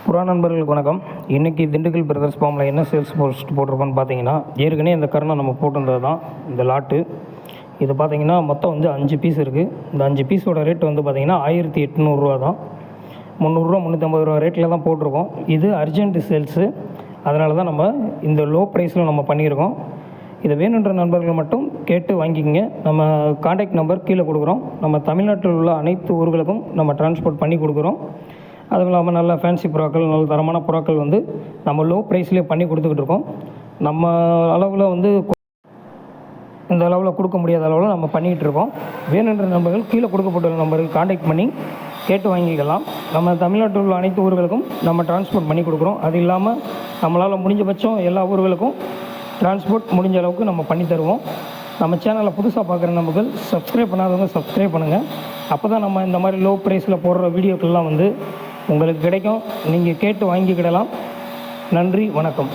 புறா நண்பர்களுக்கு வணக்கம். இன்றைக்கி திண்டுக்கல் பிரதர்ஸ் ஃபார்மில் என்ன சேல்ஸ் போஸ்ட் போட்டிருக்கோன்னு பார்த்தீங்கன்னா, ஏற்கனவே இந்த கருணை நம்ம போட்டிருந்தது தான் இந்த லாட்டு. இது பார்த்தீங்கன்னா மொத்தம் 5 பீஸ் இருக்குது. இந்த 5 பீஸோட ரேட் பார்த்தீங்கன்னா 1800 தான். 300 350 ரேட்டில் தான் போட்டிருக்கோம். இது அர்ஜென்ட் சேல்ஸு, அதனால தான் நம்ம இந்த லோ ப்ரைஸில் நம்ம பண்ணியிருக்கோம். இதை வேணுன்ற நண்பர்கள் மட்டும் கேட்டு வாங்கிக்கோங்க. நம்ம கான்டாக்ட் நம்பர் கீழே கொடுக்குறோம். நம்ம தமிழ்நாட்டில் உள்ள அனைத்து ஊர்களுக்கும் நம்ம டிரான்ஸ்போர்ட் பண்ணி கொடுக்குறோம். அதுவும் இல்லாமல் நல்ல ஃபேன்சி புறாக்கள், நல்ல தரமான புறாக்கள் நம்ம லோ ப்ரைஸ்லேயே பண்ணி கொடுத்துக்கிட்டு இருக்கோம். நம்ம அளவில் இந்த அளவில் கொடுக்க முடியாத அளவில் நம்ம பண்ணிகிட்டு இருக்கோம். வேணுன்ற நம்பர்கள் கீழே கொடுக்கப்பட்டுள்ள நம்பருக்கு கான்டாக்ட் பண்ணி கேட்டு வாங்கிக்கலாம். நம்ம தமிழ்நாட்டில் உள்ள அனைத்து ஊர்களுக்கும் நம்ம டிரான்ஸ்போர்ட் பண்ணி கொடுக்குறோம். அது இல்லாமல் நம்மளால் முடிஞ்சபட்சம் எல்லா ஊர்களுக்கும் டிரான்ஸ்போர்ட் முடிஞ்ச அளவுக்கு நம்ம பண்ணி தருவோம். நம்ம சேனலை புதுசாக பார்க்குற நம்பர்கள் சப்ஸ்கிரைப் பண்ணாதவங்க சப்ஸ்கிரைப் பண்ணுங்கள். அப்போ தான் நம்ம இந்த மாதிரி லோ ப்ரைஸில் போடுற வீடியோக்கள்லாம் உங்களுக்கு கிடைக்கும். நீங்கள் கேட்டு வாங்கிக்கிடலாம். நன்றி, வணக்கம்.